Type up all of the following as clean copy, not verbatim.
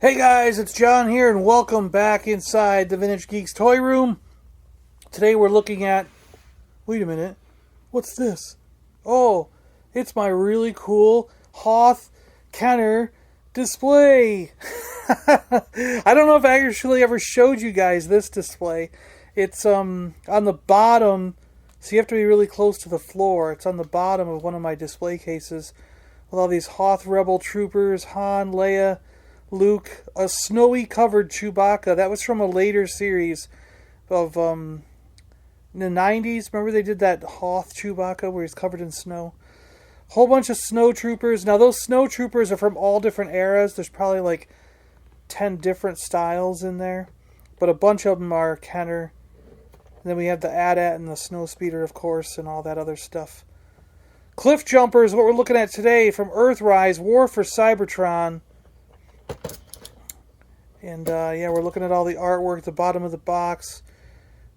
Hey guys, it's John here, and welcome back inside the Vintage Geeks Toy Room. Today we're looking at... Wait a minute. What's this? Oh, it's my really cool Hoth Kenner display. I don't know if I actually ever showed you guys this display. It's on the bottom, so you have to be really close to the floor. It's on the bottom of one of my display cases with all these Hoth Rebel troopers, Han, Leia, Luke, a snowy covered Chewbacca. That was from a later series of in the 90s. Remember they did that Hoth Chewbacca where he's covered in snow? Whole bunch of snow troopers. Now those snow troopers are from all different eras. There's probably like 10 different styles in there, but a bunch of them are Kenner. And then we have the AT-AT and the Snow Speeder, of course, and all that other stuff. Cliffjumper is what we're looking at today from Earthrise, War for Cybertron. And yeah, we're looking at all the artwork at the bottom of the box.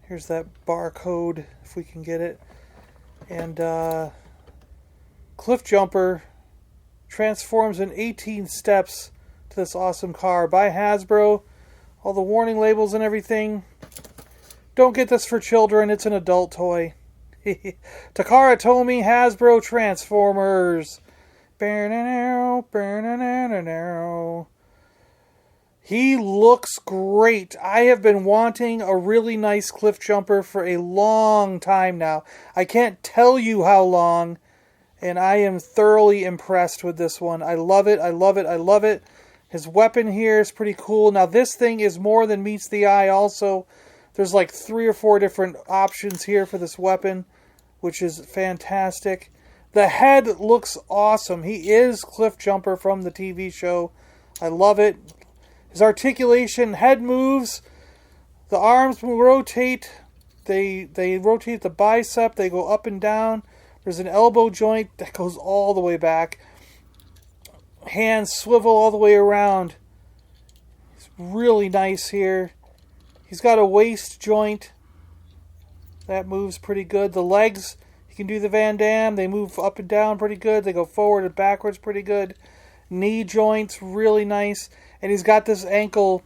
Here's that barcode, if we can get it. And Cliffjumper transforms in 18 steps to this awesome car by Hasbro. All the warning labels and everything. Don't get this for children, it's an adult toy. Takara Tomy, Hasbro Transformers. He looks great. I have been wanting a really nice Cliffjumper for a long time now. I can't tell you how long, and I am thoroughly impressed with this one. I love it, I love it, I love it. His weapon here is pretty cool. Now this thing is more than meets the eye also. There's like 3 or 4 different options here for this weapon, which is fantastic. The head looks awesome. He is Cliffjumper from the TV show. I love it. His articulation, head moves, the arms rotate, they rotate the bicep, they go up and down. There's an elbow joint that goes all the way back. Hands swivel all the way around. It's really nice here. He's got a waist joint that moves pretty good. The legs, he can do the Van Damme. They move up and down pretty good. They go forward and backwards pretty good. Knee joints, really nice. And he's got this ankle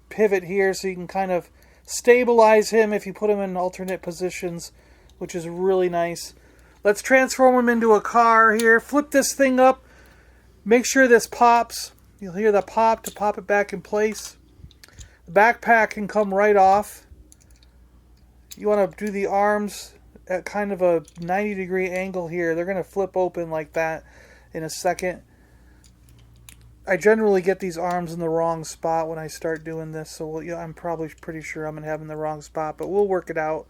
pivot here so you can kind of stabilize him if you put him in alternate positions, which is really nice. Let's transform him into a car here. Flip this thing up. Make sure this pops. You'll hear the pop to pop it back in place. The backpack can come right off. You want to do the arms at kind of a 90-degree angle here. They're going to flip open like that in a second. I generally get these arms in the wrong spot when I start doing this, so I'm probably pretty sure I'm going to have them in the wrong spot, but we'll work it out.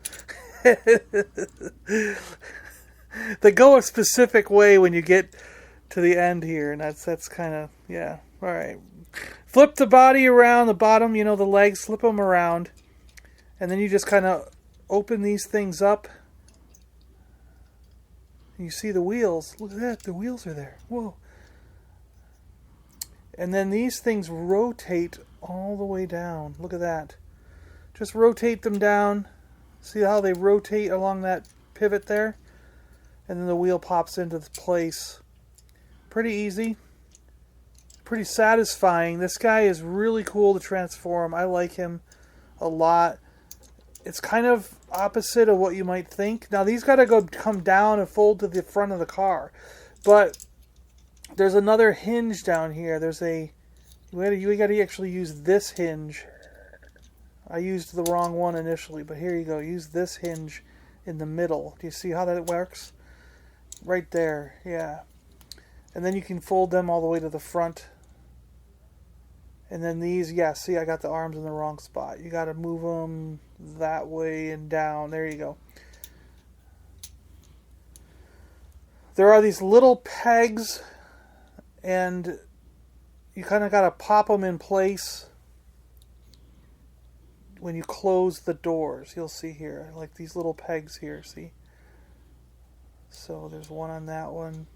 They go a specific way when you get to the end here, and that's kind of, yeah, alright. Flip the body around, the bottom, the legs, flip them around, and then you just kind of open these things up. You see the wheels. Look at that, the wheels are there. Whoa. And then these things rotate all the way down. Look at that. Just rotate them down. See how they rotate along that pivot there? And then the wheel pops into place. Pretty easy. Pretty satisfying. This guy is really cool to transform. I like him a lot. It's kind of opposite of what you might think. Now these got to come down and fold to the front of the car. But there's another hinge down here. You got to actually use this hinge. I used the wrong one initially, but here you go. Use this hinge in the middle. Do you see how that works? Right there, yeah. And then you can fold them all the way to the front. And then these, yeah, see, I got the arms in the wrong spot. You got to move them that way and down. There you go. There are these little pegs, and you kind of got to pop them in place when you close the doors. You'll see here, like these little pegs here, see? So there's one on that one,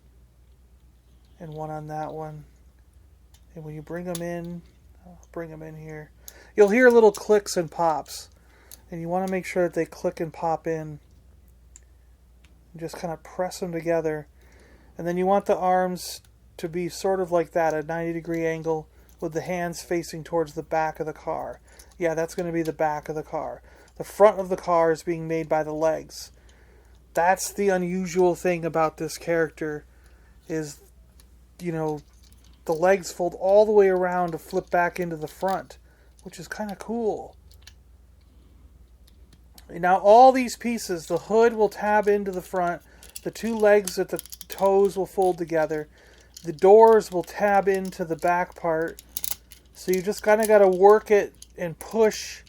and one on that one. And when you bring them in, I'll bring them in here. You'll hear little clicks and pops. And you want to make sure that they click and pop in. And just kind of press them together. And then you want the arms to be sort of like that, a 90-degree angle with the hands facing towards the back of the car. Yeah, that's going to be the back of the car. The front of the car is being made by the legs. That's the unusual thing about this character is, you know, the legs fold all the way around to flip back into the front, which is kind of cool. Now all these pieces, the hood will tab into the front, the two legs at the toes will fold together, the doors will tab into the back part, so you just kind of got to work it and push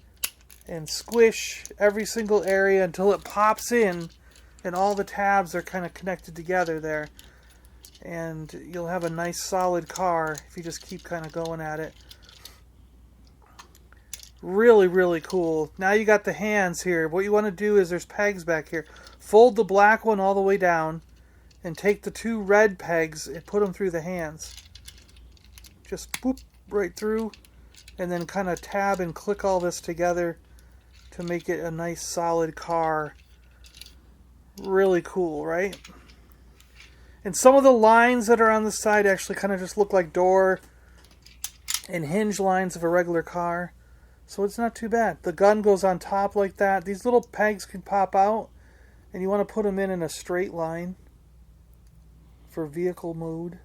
and squish every single area until it pops in and all the tabs are kind of connected together there. And you'll have a nice solid car if you just keep kind of going at it. Really, really cool. Now you got the hands here. What you want to do is there's pegs back here. Fold the black one all the way down and take the two red pegs and put them through the hands. Just boop right through and then kind of tab and click all this together to make it a nice solid car. Really cool, right? And some of the lines that are on the side actually kind of just look like door and hinge lines of a regular car. So it's not too bad. The gun goes on top like that. These little pegs can pop out. And you want to put them in a straight line for vehicle mode.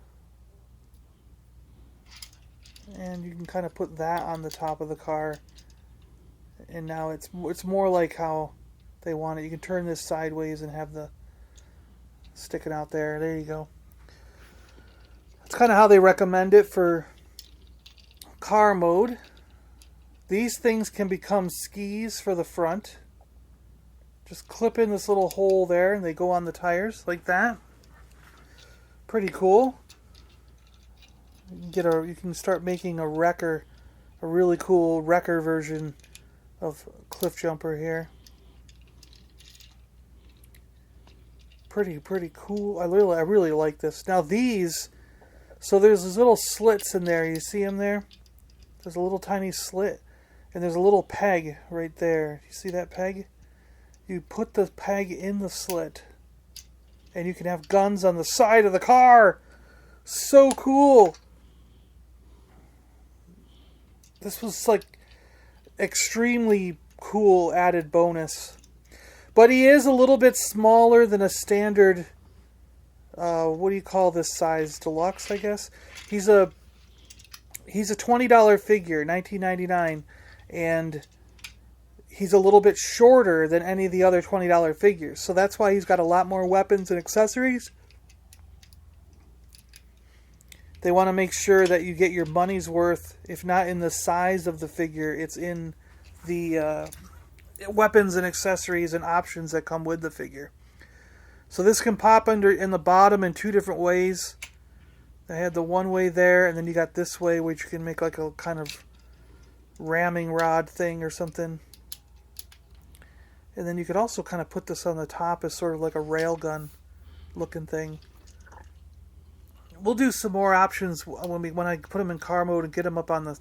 And you can kind of put that on the top of the car. And now it's more like how they want it. You can turn this sideways and have the sticking out there. There you go. That's kind of how they recommend it for car mode. These things can become skis for the front. Just clip in this little hole there and they go on the tires like that. Pretty cool. You can start making a wrecker, a really cool wrecker version of Cliffjumper here. Pretty cool. I really like this. Now these, so there's these little slits in there. You see them there? There's a little tiny slit. And there's a little peg right there. You see that peg? You put the peg in the slit. And you can have guns on the side of the car. So cool. This was like extremely cool added bonus. But he is a little bit smaller than a standard, what do you call this size? Deluxe, I guess? He's a $20 figure, $19.99. And he's a little bit shorter than any of the other $20 figures. So that's why he's got a lot more weapons and accessories. They want to make sure that you get your money's worth. If not in the size of the figure, it's in the weapons and accessories and options that come with the figure. So this can pop under in the bottom in two different ways. I had the one way there, and then you got this way, which you can make like a kind of ramming rod thing or something. And then you could also kind of put this on the top as sort of like a railgun looking thing. We'll do some more options when I put them in car mode and get them up on the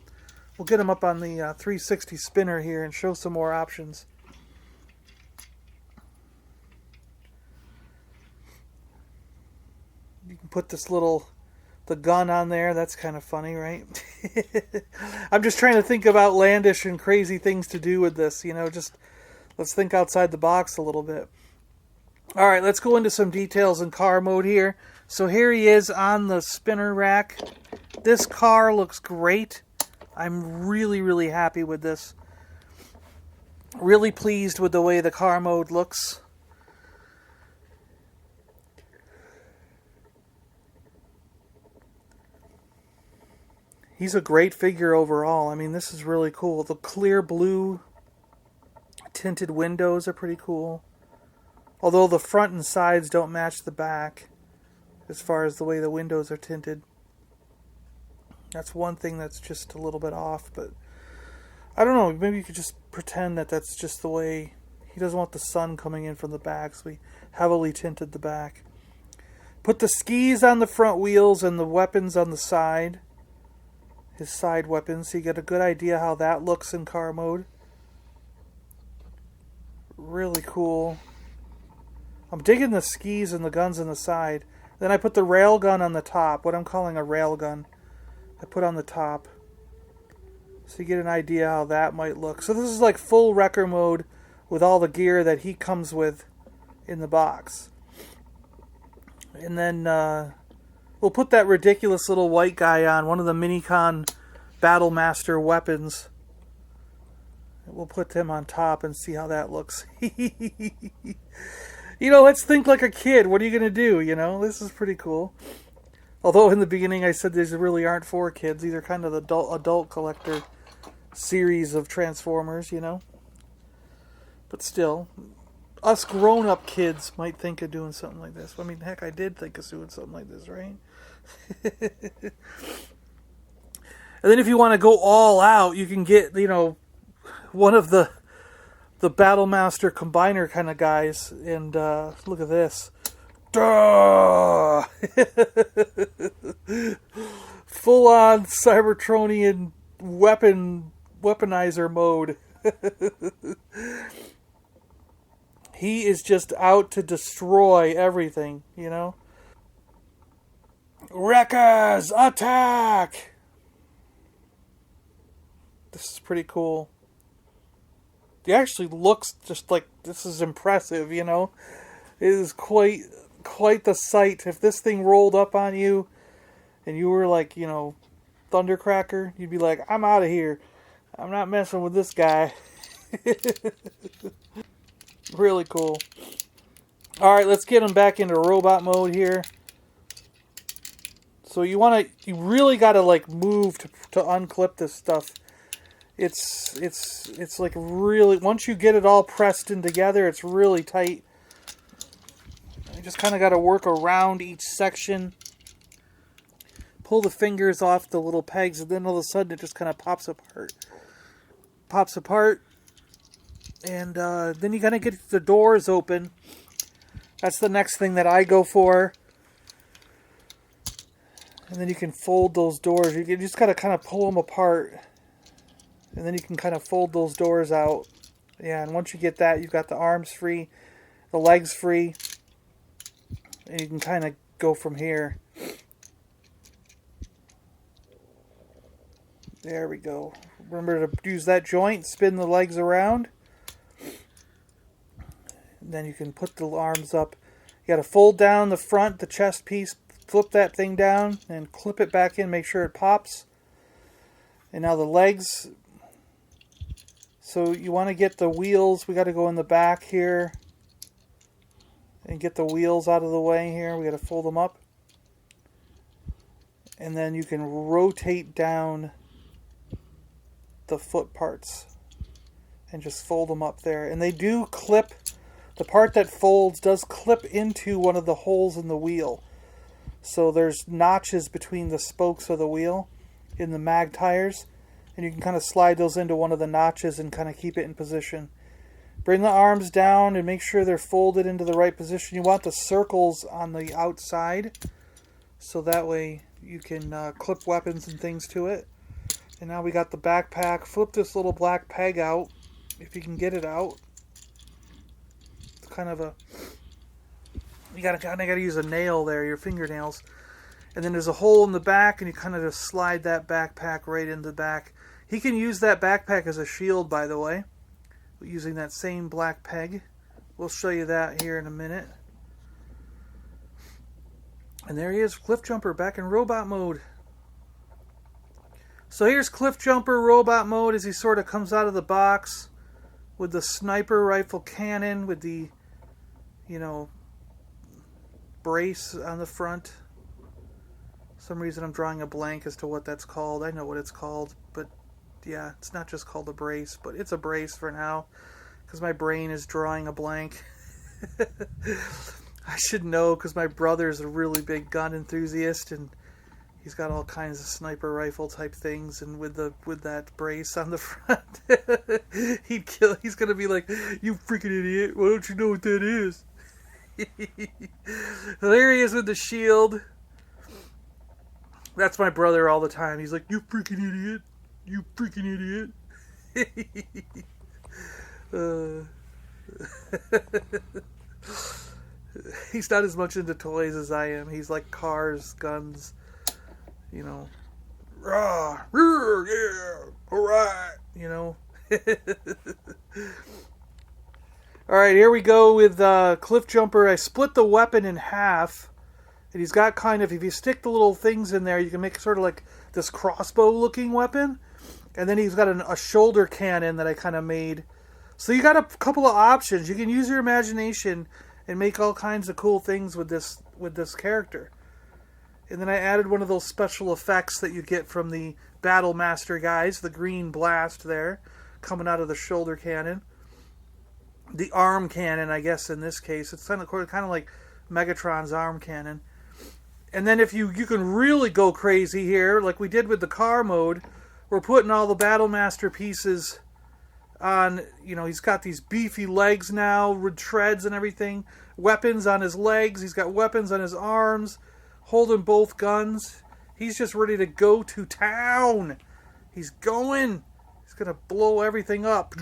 360 spinner here and show some more options. You can put the gun on there. That's kind of funny, right? I'm just trying to think of outlandish and crazy things to do with this. Just let's think outside the box a little bit. All right, let's go into some details in car mode here. So here he is on the spinner rack. This car looks great. I'm really happy with this. Really pleased with the way the car mode looks. He's a great figure overall. I mean, this is really cool. The clear blue tinted windows are pretty cool. Although the front and sides don't match the back as far as the way the windows are tinted. That's one thing that's just a little bit off, but I don't know, maybe you could just pretend that that's just the way. He doesn't want the sun coming in from the back, so we heavily tinted the back. Put the skis on the front wheels and the weapons on the side. His side weapons, so you get a good idea how that looks in car mode. Really cool. I'm digging the skis and the guns on the side. Then I put the rail gun on the top, what I'm calling a rail gun. I put on the top. So you get an idea how that might look. So this is like full wrecker mode with all the gear that he comes with in the box. And then we'll put that ridiculous little white guy on, one of the Minicon Battlemaster weapons. We'll put him on top and see how that looks. Let's think like a kid. What are you going to do? This is pretty cool. Although in the beginning I said these really aren't for kids. These are kind of the adult collector series of Transformers, But still, us grown-up kids might think of doing something like this. I mean, heck, I did think of doing something like this, right? And then if you want to go all out, you can get, one of the Battlemaster combiner kind of guys. And look at this. Duh! Full-on Cybertronian weaponizer mode. He is just out to destroy everything, Wreckers, attack! This is pretty cool. He actually looks just like this is impressive, It is quite the sight. If this thing rolled up on you and you were like, Thundercracker, you'd be like, I'm out of here. I'm not messing with this guy. Really cool. Alright, let's get him back into robot mode here. So you really gotta move to unclip this stuff. It's like really, once you get it all pressed in together, it's really tight. You just kind of got to work around each section. Pull the fingers off the little pegs, and then all of a sudden it just kind of pops apart. And then you got to get the doors open. That's the next thing that I go for. And then you can fold those doors. You just got to kind of pull them apart. And then you can kind of fold those doors out. Yeah, and once you get that, you've got the arms free, the legs free. And you can kind of go from here. There we go. Remember to use that joint, spin the legs around. And then you can put the arms up. You got to fold down the front, the chest piece, flip that thing down, and clip it back in, make sure it pops. And now the legs. So you want to get the wheels. We got to go in the back here and get the wheels out of the way here. We got to fold them up. And then you can rotate down the foot parts and just fold them up there. And they do clip, the part that folds does clip into one of the holes in the wheel. So there's notches between the spokes of the wheel in the mag tires. And you can kind of slide those into one of the notches and kind of keep it in position. Bring the arms down and make sure they're folded into the right position. You want the circles on the outside, so that way you can clip weapons and things to it. And now we got the backpack. Flip this little black peg out, if you can get it out. It's kind of a... You gotta use a nail there, your fingernails. And then there's a hole in the back, and you kind of just slide that backpack right in the back. He can use that backpack as a shield, by the way, using that same black peg. We'll show you that here in a minute. And there he is, Cliffjumper, back in robot mode. So here's Cliffjumper robot mode as he sort of comes out of the box with the sniper rifle cannon with the, brace on the front. For some reason I'm drawing a blank as to what that's called. I know what it's called, but yeah, it's not just called a brace, but it's a brace for now because my brain is drawing a blank. I should know because my brother's a really big gun enthusiast and he's got all kinds of sniper rifle type things, and with that brace on the front, he's gonna be like, "You freaking idiot! Why don't you know what that is?" There he is with the shield. That's my brother all the time. He's like, "You freaking idiot! You freaking idiot!" He's not as much into toys as I am. He's like cars, guns, Rah, yeah, alright. Alright, here we go with Cliffjumper. I split the weapon in half. And he's got kind of, if you stick the little things in there, you can make sort of like this crossbow-looking weapon. And then he's got a shoulder cannon that I kind of made. So you got a couple of options. You can use your imagination and make all kinds of cool things with this character. And then I added one of those special effects that you get from the Battle Master guys, the green blast there, coming out of the shoulder cannon. The arm cannon, I guess in this case. It's kind of like Megatron's arm cannon. And then if you can really go crazy here, like we did with the car mode, we're putting all the Battle Master pieces on, he's got these beefy legs now, with treads and everything, weapons on his legs, he's got weapons on his arms, holding both guns. He's just ready to go to town. He's going. He's going to blow everything up.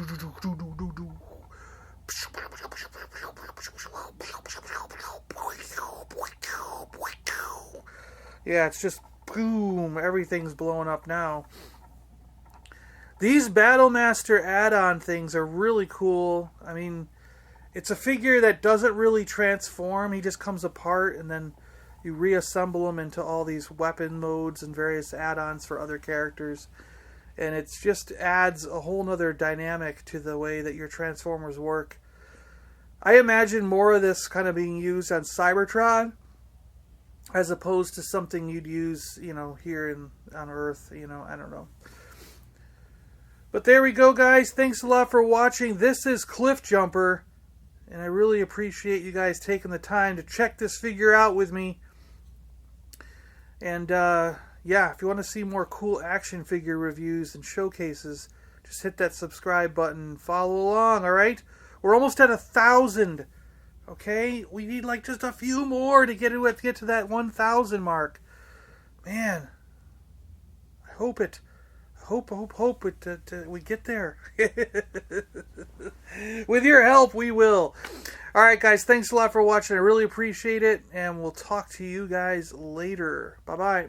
Yeah, it's just boom, everything's blowing up now. These Battle Master add-on things are really cool. I mean, it's a figure that doesn't really transform. He just comes apart and then you reassemble him into all these weapon modes and various add-ons for other characters. And it just adds a whole nother dynamic to the way that your Transformers work. I imagine more of this kind of being used on Cybertron as opposed to something you'd use, here on Earth, I don't know. But there we go, guys. Thanks a lot for watching. This is Cliffjumper, and I really appreciate you guys taking the time to check this figure out with me. And, yeah, if you want to see more cool action figure reviews and showcases, just hit that subscribe button and follow along, alright? We're almost at 1,000. Okay? We need like just a few more to get to that 1,000 mark. Man. I hope it we get there. With your help, we will. Alright, guys. Thanks a lot for watching. I really appreciate it. And we'll talk to you guys later. Bye-bye.